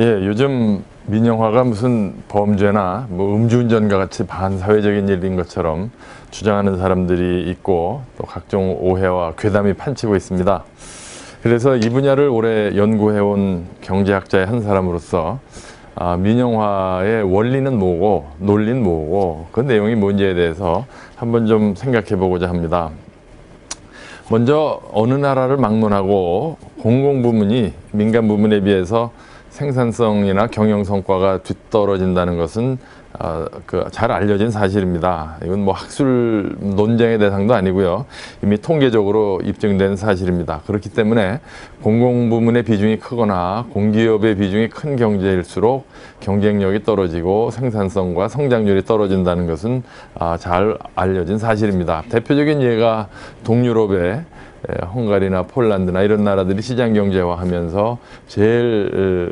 예, 요즘 민영화가 무슨 범죄나 뭐 음주운전과 같이 반사회적인 일인 것처럼 주장하는 사람들이 있고 또 각종 오해와 괴담이 판치고 있습니다. 그래서 이 분야를 오래 연구해온 경제학자의 한 사람으로서 민영화의 원리는 뭐고 논리는 뭐고 그 내용이 뭔지에 대해서 한번 좀 생각해 보고자 합니다. 먼저 어느 나라를 막론하고 공공부문이 민간부문에 비해서 생산성이나 경영 성과가 뒤떨어진다는 것은 잘 알려진 사실입니다. 이건 뭐 학술 논쟁의 대상도 아니고요. 이미 통계적으로 입증된 사실입니다. 그렇기 때문에 공공부문의 비중이 크거나 공기업의 비중이 큰 경제일수록 경쟁력이 떨어지고 생산성과 성장률이 떨어진다는 것은 잘 알려진 사실입니다. 대표적인 예가 동유럽의 헝가리나 폴란드나 이런 나라들이 시장 경제화하면서 제일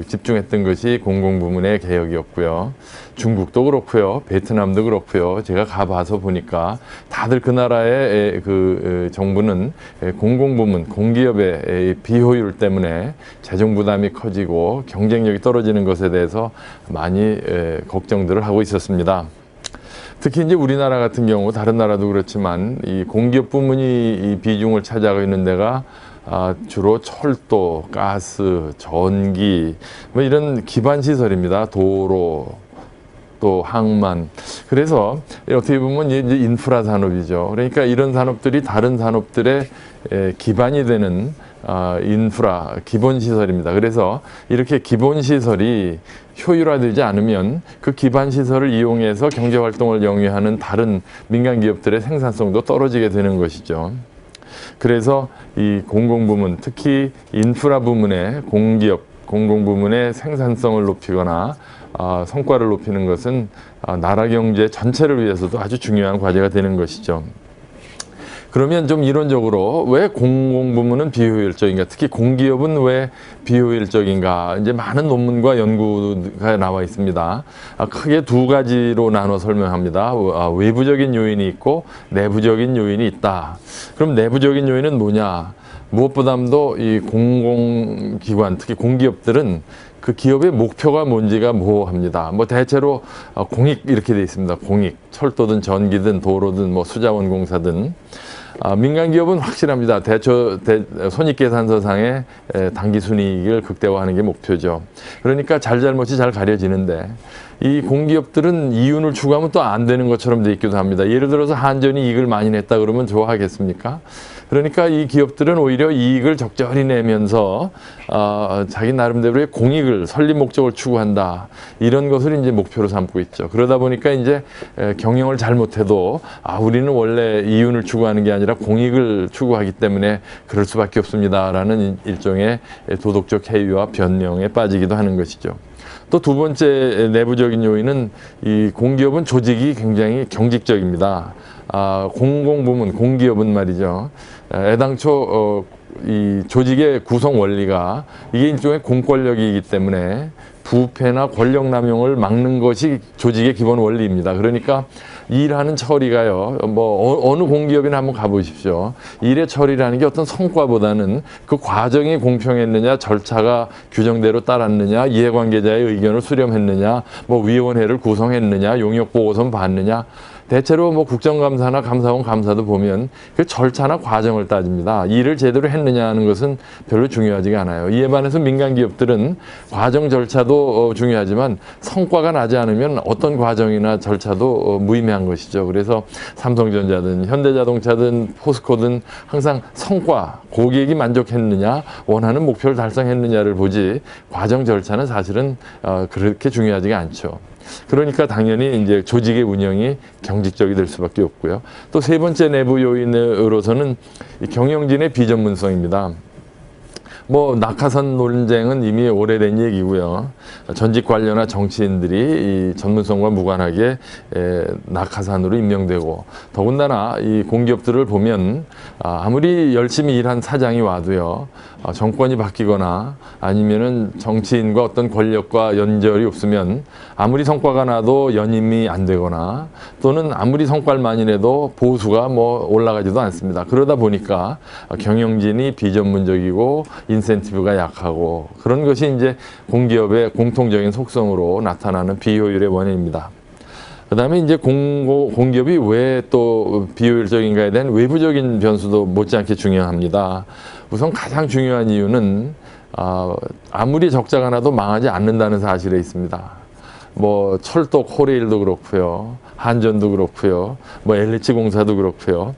집중했던 것이 공공부문의 개혁이었고요. 중국도 그렇고요. 베트남도 그렇고요. 제가 가봐서 보니까 다들 그 나라의 정부는 공공부문, 공기업의 비효율 때문에 재정 부담이 커지고 경쟁력이 떨어지는 것에 대해서 많이 걱정들을 하고 있었습니다. 특히 이제 우리나라 같은 경우 다른 나라도 그렇지만 이 공기업 부문이 이 비중을 차지하고 있는 데가 주로 철도, 가스, 전기 뭐 이런 기반 시설입니다. 도로, 또 항만. 그래서 어떻게 보면 이제 인프라 산업이죠. 그러니까 이런 산업들이 다른 산업들의 기반이 되는 인프라, 기본 시설입니다. 그래서 이렇게 기본 시설이 효율화되지 않으면 그 기반 시설을 이용해서 경제 활동을 영위하는 다른 민간 기업들의 생산성도 떨어지게 되는 것이죠. 그래서 이 공공부문, 특히 인프라 부문의 공기업, 공공부문의 생산성을 높이거나 성과를 높이는 것은 나라 경제 전체를 위해서도 아주 중요한 과제가 되는 것이죠. 그러면 좀 이론적으로 왜 공공부문은 비효율적인가, 특히 공기업은 왜 비효율적인가, 이제 많은 논문과 연구가 나와 있습니다. 크게 두 가지로 나눠 설명합니다. 외부적인 요인이 있고 내부적인 요인이 있다. 그럼 내부적인 요인은 뭐냐? 무엇보다도 이 공공기관, 특히 공기업들은 그 기업의 목표가 뭔지가 모호합니다. 뭐 대체로 공익 이렇게 돼 있습니다. 공익, 철도든 전기든 도로든 뭐 수자원공사든. 민간 기업은 확실합니다. 손익계산서상의 당기순이익을 극대화하는 게 목표죠. 그러니까 잘잘못이 잘 가려지는데 이 공기업들은 이윤을 추구하면 또 안 되는 것처럼 돼 있기도 합니다. 예를 들어서 한전이 이익을 많이 냈다 그러면 좋아하겠습니까? 그러니까 이 기업들은 오히려 이익을 적절히 내면서 자기 나름대로의 공익을, 설립 목적을 추구한다. 이런 것을 이제 목표로 삼고 있죠. 그러다 보니까 이제 경영을 잘못해도 우리는 원래 이윤을 추구하는 게 아니라 공익을 추구하기 때문에 그럴 수밖에 없습니다라는 일종의 도덕적 해이와 변명에 빠지기도 하는 것이죠. 또 두 번째 내부적인 요인은 이 공기업은 조직이 굉장히 경직적입니다. 공공부문, 공기업은 말이죠. 애당초 이 조직의 구성 원리가 이게 일종의 공권력이기 때문에 부패나 권력 남용을 막는 것이 조직의 기본 원리입니다. 그러니까 일하는 처리가요, 뭐 어느 공기업이나 한번 가보십시오. 일의 처리라는 게 어떤 성과보다는 그 과정이 공평했느냐, 절차가 규정대로 따랐느냐, 이해관계자의 의견을 수렴했느냐, 뭐 위원회를 구성했느냐, 용역 보고서는 받느냐. 대체로 뭐 국정감사나 감사원 감사도 보면 그 절차나 과정을 따집니다. 일을 제대로 했느냐 하는 것은 별로 중요하지가 않아요. 이에 반해서 민간 기업들은 과정 절차도 중요하지만 성과가 나지 않으면 어떤 과정이나 절차도 무의미한 것이죠. 그래서 삼성전자든 현대자동차든 포스코든 항상 성과, 고객이 만족했느냐, 원하는 목표를 달성했느냐를 보지 과정 절차는 사실은 그렇게 중요하지가 않죠. 그러니까 당연히 이제 조직의 운영이 경직적이 될 수밖에 없고요. 또 세 번째 내부 요인으로서는 경영진의 비전문성입니다. 뭐 낙하산 논쟁은 이미 오래된 얘기고요. 전직 관료나 정치인들이 이 전문성과 무관하게 낙하산으로 임명되고, 더군다나 이 공기업들을 보면 아무리 열심히 일한 사장이 와도요, 정권이 바뀌거나 아니면은 정치인과 어떤 권력과 연결이 없으면 아무리 성과가 나도 연임이 안 되거나 또는 아무리 성과를 많이 내도 보수가 뭐 올라가지도 않습니다. 그러다 보니까 경영진이 비전문적이고 인센티브가 약하고 그런 것이 이제 공기업의 공통적인 속성으로 나타나는 비효율의 원인입니다. 그 다음에 이제 공기업이 왜 또 비효율적인가에 대한 외부적인 변수도 못지않게 중요합니다. 우선 가장 중요한 이유는 아무리 적자가 나도 망하지 않는다는 사실에 있습니다. 뭐 철도 코레일도 그렇고요, 한전도 그렇고요, 뭐 LH 공사도 그렇고요.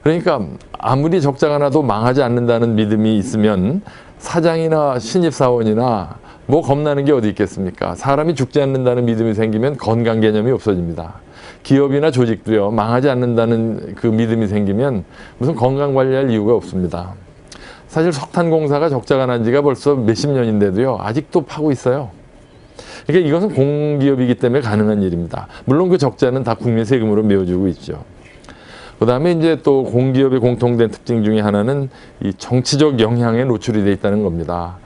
그러니까 아무리 적자가 나도 망하지 않는다는 믿음이 있으면 사장이나 신입사원이나 뭐 겁나는 게 어디 있겠습니까? 사람이 죽지 않는다는 믿음이 생기면 건강 개념이 없어집니다. 기업이나 조직도요, 망하지 않는다는 그 믿음이 생기면 무슨 건강 관리할 이유가 없습니다. 사실 석탄공사가 적자가 난 지가 벌써 몇십 년인데도요, 아직도 파고 있어요. 그러니까 이것은 공기업이기 때문에 가능한 일입니다. 물론 그 적자는 다 국민 세금으로 메워주고 있죠. 그 다음에 이제 또 공기업의 공통된 특징 중에 하나는 이 정치적 영향에 노출이 돼 있다는 겁니다.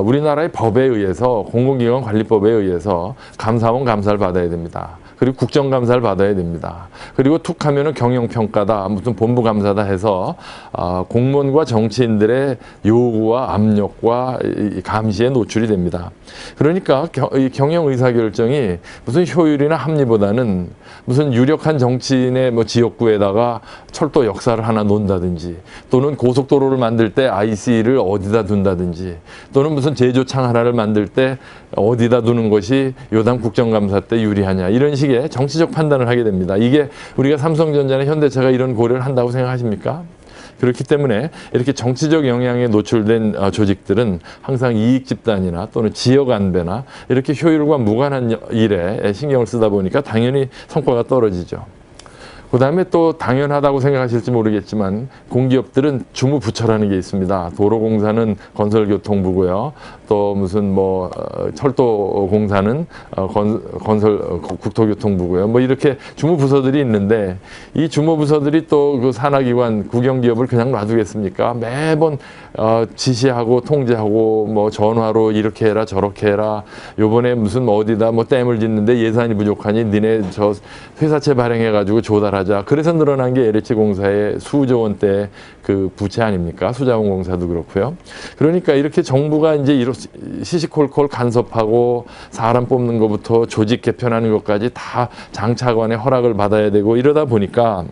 우리나라의 법에 의해서 공공기관 관리법에 의해서 감사원 감사를 받아야 됩니다. 그리고 국정감사를 받아야 됩니다. 그리고 툭 하면은 경영평가다, 무슨 본부감사다 해서 공무원과 정치인들의 요구와 압력과 감시에 노출이 됩니다. 그러니까 경영 의사결정이 무슨 효율이나 합리보다는 무슨 유력한 정치인의 뭐 지역구에다가 철도 역사를 하나 놓는다든지 또는 고속도로를 만들 때 IC를 어디다 둔다든지 또는 무슨 제조창 하나를 만들 때 어디다 두는 것이 요당 국정감사 때 유리하냐 이런 식의 정치적 판단을 하게 됩니다. 이게 우리가 삼성전자나 현대차가 이런 고려를 한다고 생각하십니까? 그렇기 때문에 이렇게 정치적 영향에 노출된 조직들은 항상 이익 집단이나 또는 지역 안배나 이렇게 효율과 무관한 일에 신경을 쓰다 보니까 당연히 성과가 떨어지죠. 그 다음에 또 당연하다고 생각하실지 모르겠지만 공기업들은 주무부처라는 게 있습니다. 도로공사는 건설교통부고요. 또 무슨 뭐 철도공사는 국토교통부고요. 뭐 이렇게 주무부서들이 있는데 이 주무부서들이 또 그 산하기관 국영기업을 그냥 놔두겠습니까? 매번 지시하고 통제하고 뭐 전화로 이렇게 해라 저렇게 해라. 요번에 무슨 어디다 뭐 댐을 짓는데 예산이 부족하니 니네 저 회사채 발행해가지고 조달하자. 그래서 늘어난 게 LH공사의 수조 원대 그 부채 아닙니까? 수자원공사도 그렇고요. 그러니까 이렇게 정부가 이제 시시콜콜 간섭하고 사람 뽑는 것부터 조직 개편하는 것까지 다 장차관의 허락을 받아야 되고 이러다 보니까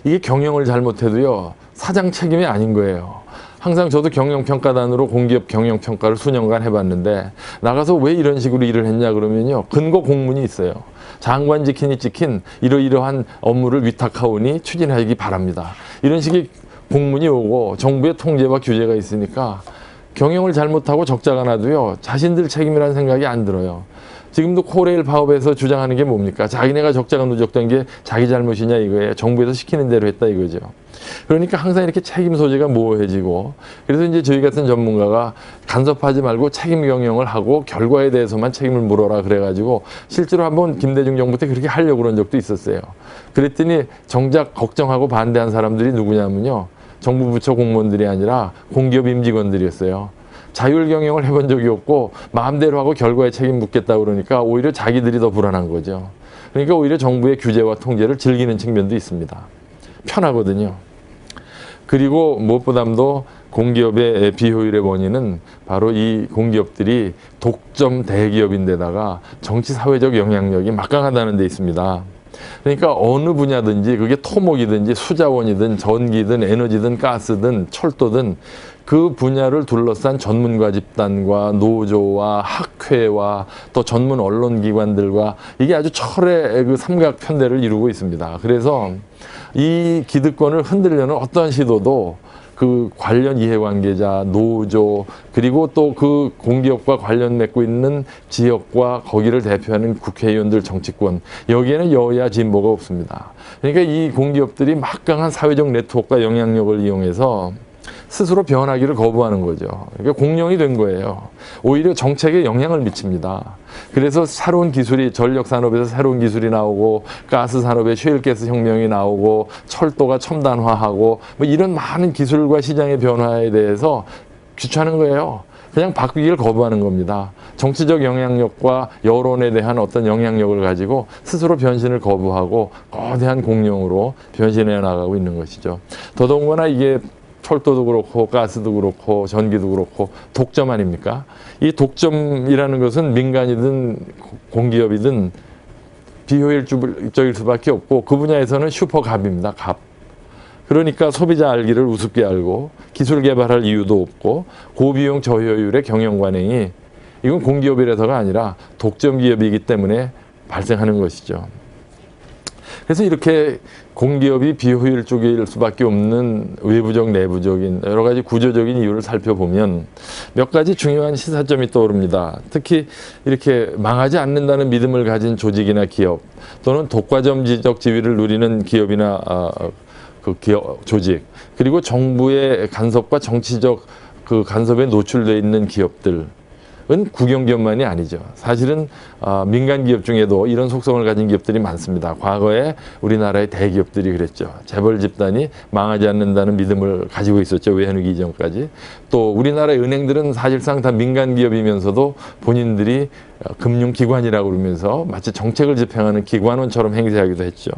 이게 경영을 잘못해도요 사장 책임이 아닌 거예요. 항상 저도 경영평가단으로 공기업 경영평가를 수년간 해봤는데 나가서 왜 이런 식으로 일을 했냐 그러면요 근거 공문이 있어요. 장관 지키니 찍힌 이러이러한 업무를 위탁하오니 추진하기 바랍니다. 이런 식의 공문이 오고 정부의 통제와 규제가 있으니까 경영을 잘못하고 적자가 나도요 자신들 책임이라는 생각이 안 들어요. 지금도 코레일 파업에서 주장하는 게 뭡니까? 자기네가 적자가 누적된 게 자기 잘못이냐 이거예요. 정부에서 시키는 대로 했다 이거죠. 그러니까 항상 이렇게 책임 소재가 모호해지고 그래서 이제 저희 같은 전문가가 간섭하지 말고 책임 경영을 하고 결과에 대해서만 책임을 물어라 그래가지고 실제로 한번 김대중 정부 때 그렇게 하려고 그런 적도 있었어요. 그랬더니 정작 걱정하고 반대한 사람들이 누구냐면요. 정부 부처 공무원들이 아니라 공기업 임직원들이었어요. 자율 경영을 해본 적이 없고 마음대로 하고 결과에 책임 묻겠다 그러니까 오히려 자기들이 더 불안한 거죠. 그러니까 오히려 정부의 규제와 통제를 즐기는 측면도 있습니다. 편하거든요. 그리고 무엇보다도 공기업의 비효율의 원인은 바로 이 공기업들이 독점 대기업인데다가 정치 사회적 영향력이 막강하다는 데 있습니다. 그러니까 어느 분야든지 그게 토목이든지 수자원이든 전기든 에너지든 가스든 철도든 그 분야를 둘러싼 전문가 집단과 노조와 학회와 또 전문 언론기관들과 이게 아주 철의 그 삼각편대를 이루고 있습니다. 그래서 이 기득권을 흔들려는 어떠한 시도도 그 관련 이해관계자, 노조, 그리고 또 그 공기업과 관련 맺고 있는 지역과 거기를 대표하는 국회의원들 정치권, 여기에는 여야 진보가 없습니다. 그러니까 이 공기업들이 막강한 사회적 네트워크와 영향력을 이용해서 스스로 변하기를 거부하는 거죠. 그러니까 공룡이 된 거예요. 오히려 정책에 영향을 미칩니다. 그래서 새로운 기술이, 전력 산업에서 새로운 기술이 나오고, 가스 산업에 셰일가스 혁명이 나오고, 철도가 첨단화하고, 뭐 이런 많은 기술과 시장의 변화에 대해서 귀찮은 거예요. 그냥 바뀌기를 거부하는 겁니다. 정치적 영향력과 여론에 대한 어떤 영향력을 가지고 스스로 변신을 거부하고 거대한 공룡으로 변신해 나가고 있는 것이죠. 더더군다나 이게 철도도 그렇고 가스도 그렇고 전기도 그렇고 독점 아닙니까? 이 독점이라는 것은 민간이든 공기업이든 비효율적일 수밖에 없고, 그 분야에서는 슈퍼갑입니다. 갑. 그러니까 소비자 알기를 우습게 알고 기술 개발할 이유도 없고, 고비용 저효율의 경영 관행이, 이건 공기업이라서가 아니라 독점 기업이기 때문에 발생하는 것이죠. 그래서 이렇게 공기업이 비효율적일 수밖에 없는 외부적, 내부적인 여러 가지 구조적인 이유를 살펴보면 몇 가지 중요한 시사점이 떠오릅니다. 특히 이렇게 망하지 않는다는 믿음을 가진 조직이나 기업, 또는 독과점지적 지위를 누리는 기업이나 그 기업, 조직, 그리고 정부의 간섭과 정치적 그 간섭에 노출되어 있는 기업들은 국영기업만이 아니죠. 사실은 민간 기업 중에도 이런 속성을 가진 기업들이 많습니다. 과거에 우리나라의 대기업들이 그랬죠. 재벌 집단이 망하지 않는다는 믿음을 가지고 있었죠. 외환위기 이전까지. 또 우리나라의 은행들은 사실상 다 민간 기업이면서도 본인들이 금융기관이라고 그러면서 마치 정책을 집행하는 기관원처럼 행세하기도 했죠.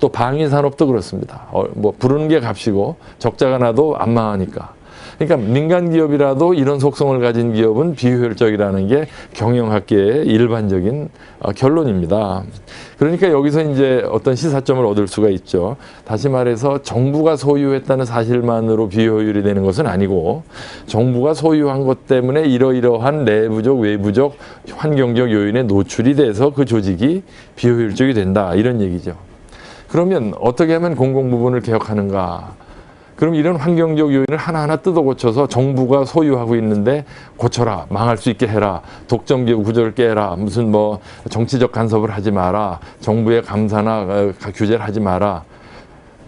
또 방위산업도 그렇습니다. 뭐 부르는 게 값이고 적자가 나도 안 망하니까. 그러니까 민간 기업이라도 이런 속성을 가진 기업은 비효율적이라는 게 경영학계의 일반적인 결론입니다. 그러니까 여기서 이제 어떤 시사점을 얻을 수가 있죠. 다시 말해서 정부가 소유했다는 사실만으로 비효율이 되는 것은 아니고, 정부가 소유한 것 때문에 이러이러한 내부적, 외부적, 환경적 요인에 노출이 돼서 그 조직이 비효율적이 된다, 이런 얘기죠. 그러면 어떻게 하면 공공부문을 개혁하는가? 그럼 이런 환경적 요인을 하나하나 뜯어 고쳐서 정부가 소유하고 있는데 고쳐라, 망할 수 있게 해라, 독점기업 구조를 깨라, 무슨 뭐 정치적 간섭을 하지 마라, 정부의 감사나 규제를 하지 마라.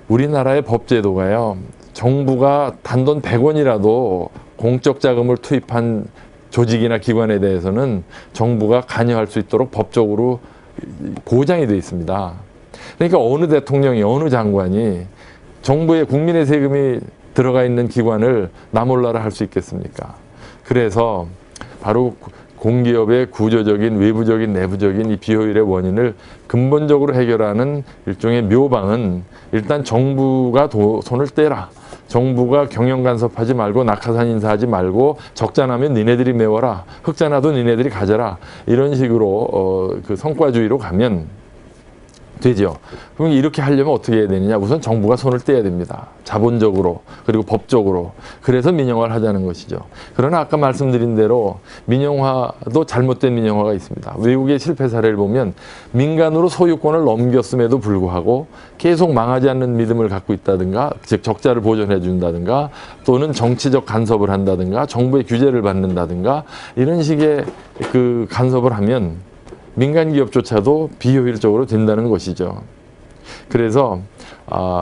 우리나라의 법제도가요, 정부가 단돈 100원이라도 공적 자금을 투입한 조직이나 기관에 대해서는 정부가 관여할 수 있도록 법적으로 보장이 되어 있습니다. 그러니까 어느 대통령이, 어느 장관이 정부의, 국민의 세금이 들어가 있는 기관을 나 몰라라 할 수 있겠습니까? 그래서 바로 공기업의 구조적인, 외부적인, 내부적인 이 비효율의 원인을 근본적으로 해결하는 일종의 묘방은, 일단 정부가 손을 떼라. 정부가 경영 간섭하지 말고 낙하산 인사하지 말고, 적자 나면 니네들이 메워라, 흑자 나도 니네들이 가져라, 이런 식으로 그 성과주의로 가면 되죠. 그럼 이렇게 하려면 어떻게 해야 되느냐? 우선 정부가 손을 떼야 됩니다. 자본적으로, 그리고 법적으로. 그래서 민영화를 하자는 것이죠. 그러나 아까 말씀드린 대로 민영화도 잘못된 민영화가 있습니다. 외국의 실패 사례를 보면 민간으로 소유권을 넘겼음에도 불구하고 계속 망하지 않는 믿음을 갖고 있다든가, 즉 적자를 보존해 준다든가, 또는 정치적 간섭을 한다든가, 정부의 규제를 받는다든가, 이런 식의 그 간섭을 하면 민간 기업조차도 비효율적으로 된다는 것이죠. 그래서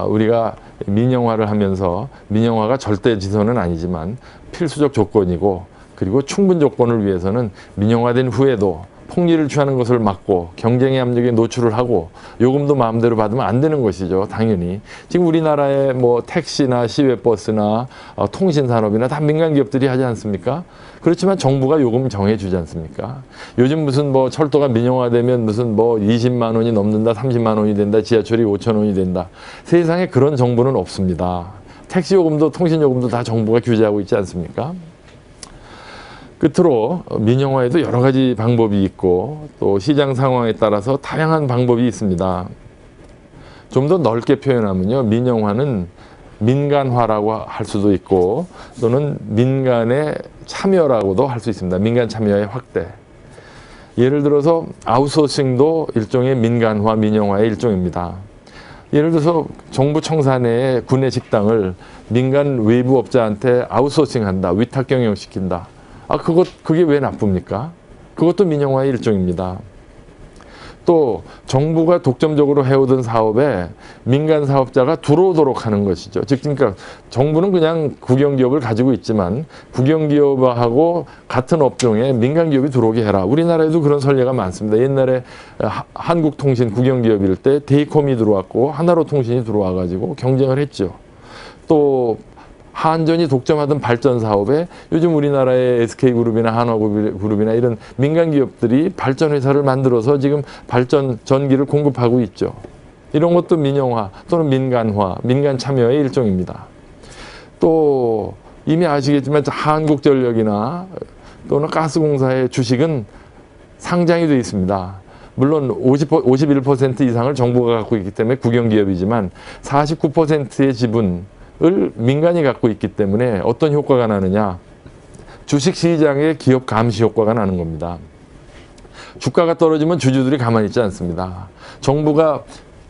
우리가 민영화를 하면서, 민영화가 절대 지선은 아니지만 필수적 조건이고, 그리고 충분 조건을 위해서는 민영화된 후에도 폭리를 취하는 것을 막고 경쟁의 압력에 노출을 하고 요금도 마음대로 받으면 안 되는 것이죠. 당연히. 지금 우리나라의 뭐 택시나 시외버스나 통신산업이나 다 민간 기업들이 하지 않습니까? 그렇지만 정부가 요금 정해주지 않습니까? 요즘 무슨 뭐 철도가 민영화되면 무슨 뭐 20만 원이 넘는다, 30만 원이 된다, 지하철이 5천 원이 된다. 세상에 그런 정보는 없습니다. 택시 요금도 통신 요금도 다 정부가 규제하고 있지 않습니까? 끝으로 민영화에도 여러 가지 방법이 있고, 또 시장 상황에 따라서 다양한 방법이 있습니다. 좀 더 넓게 표현하면요, 민영화는 민간화라고 할 수도 있고, 또는 민간의 참여라고도 할 수 있습니다. 민간 참여의 확대. 예를 들어서 아웃소싱도 일종의 민간화, 민영화의 일종입니다. 예를 들어서 정부 청사내의 구내 식당을 민간 외부 업자한테 아웃소싱한다, 위탁 경영시킨다. 그게 왜 나쁩니까? 그것도 민영화의 일종입니다. 또 정부가 독점적으로 해오던 사업에 민간 사업자가 들어오도록 하는 것이죠. 즉, 그러니까 정부는 그냥 국영기업을 가지고 있지만 국영기업하고 같은 업종에 민간 기업이 들어오게 해라. 우리나라에도 그런 선례가 많습니다. 옛날에 한국통신 국영기업일 때 데이콤이 들어왔고 하나로통신이 들어와가지고 경쟁을 했죠. 또 한전이 독점하던 발전 사업에 요즘 우리나라의 SK그룹이나 한화그룹이나 이런 민간 기업들이 발전 회사를 만들어서 지금 발전 전기를 공급하고 있죠. 이런 것도 민영화 또는 민간화, 민간 참여의 일종입니다. 또 이미 아시겠지만 한국전력이나 또는 가스공사의 주식은 상장이 되어 있습니다. 물론 51% 이상을 정부가 갖고 있기 때문에 국영기업이지만 49%의 지분 을 민간이 갖고 있기 때문에 어떤 효과가 나느냐, 주식시장의 기업 감시 효과가 나는 겁니다. 주가가 떨어지면 주주들이 가만히 있지 않습니다. 정부가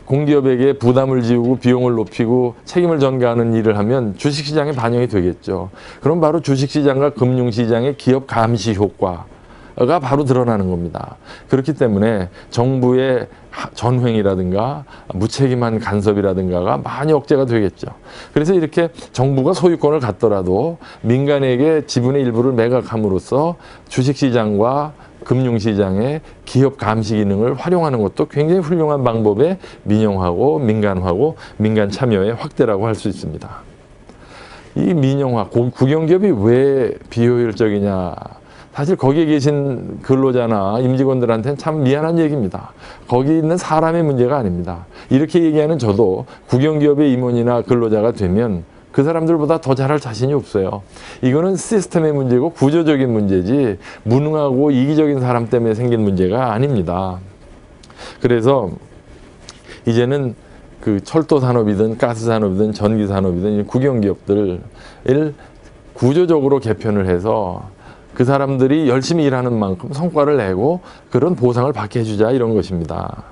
공기업에게 부담을 지우고 비용을 높이고 책임을 전가하는 일을 하면 주식시장에 반영이 되겠죠. 그럼 바로 주식시장과 금융시장의 기업 감시 효과가 바로 드러나는 겁니다. 그렇기 때문에 정부의 전횡이라든가 무책임한 간섭이라든가가 많이 억제가 되겠죠. 그래서 이렇게 정부가 소유권을 갖더라도 민간에게 지분의 일부를 매각함으로써 주식시장과 금융시장의 기업 감시 기능을 활용하는 것도 굉장히 훌륭한 방법의 민영화고 민간화고 민간 참여의 확대라고 할 수 있습니다. 이 민영화, 국영기업이 왜 비효율적이냐? 사실 거기에 계신 근로자나 임직원들한테는 참 미안한 얘기입니다. 거기 있는 사람의 문제가 아닙니다. 이렇게 얘기하는 저도 국영기업의 임원이나 근로자가 되면 그 사람들보다 더 잘할 자신이 없어요. 이거는 시스템의 문제고 구조적인 문제지 무능하고 이기적인 사람 때문에 생긴 문제가 아닙니다. 그래서 이제는 그 철도 산업이든 가스 산업이든 전기 산업이든 국영기업들을 구조적으로 개편을 해서 그 사람들이 열심히 일하는 만큼 성과를 내고 그런 보상을 받게 해주자, 이런 것입니다.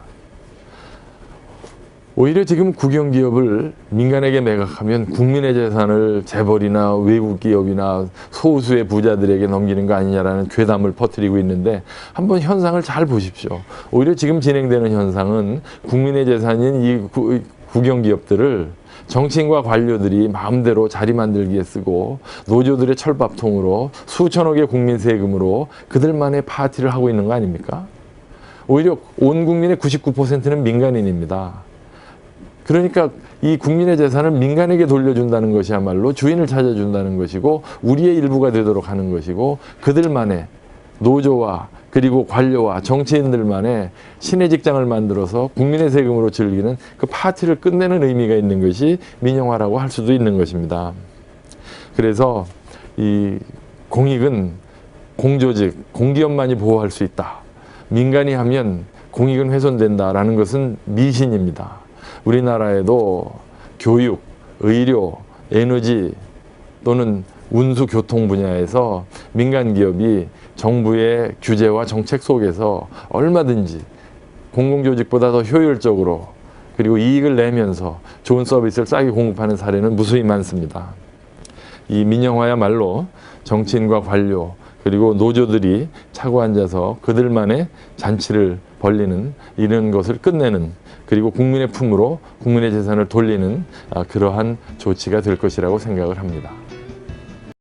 오히려 지금 국영기업을 민간에게 매각하면 국민의 재산을 재벌이나 외국 기업이나 소수의 부자들에게 넘기는 거 아니냐라는 괴담을 퍼뜨리고 있는데 한번 현상을 잘 보십시오. 오히려 지금 진행되는 현상은 국민의 재산인 이 국영기업들을 정치인과 관료들이 마음대로 자리 만들기에 쓰고 노조들의 철밥통으로 수천억의 국민 세금으로 그들만의 파티를 하고 있는 거 아닙니까? 오히려 온 국민의 99%는 민간인입니다. 그러니까 이 국민의 재산을 민간에게 돌려준다는 것이야말로 주인을 찾아준다는 것이고 우리의 일부가 되도록 하는 것이고 그들만의 노조와 그리고 관료와 정치인들만의 신의 직장을 만들어서 국민의 세금으로 즐기는 그 파티를 끝내는 의미가 있는 것이 민영화라고 할 수도 있는 것입니다. 그래서 이 공익은 공조직, 공기업만이 보호할 수 있다. 민간이 하면 공익은 훼손된다라는 것은 미신입니다. 우리나라에도 교육, 의료, 에너지 또는 운수, 교통 분야에서 민간 기업이 정부의 규제와 정책 속에서 얼마든지 공공조직보다 더 효율적으로 그리고 이익을 내면서 좋은 서비스를 싸게 공급하는 사례는 무수히 많습니다. 이 민영화야말로 정치인과 관료 그리고 노조들이 차고 앉아서 그들만의 잔치를 벌리는 이런 것을 끝내는 그리고 국민의 품으로 국민의 재산을 돌리는 그러한 조치가 될 것이라고 생각을 합니다.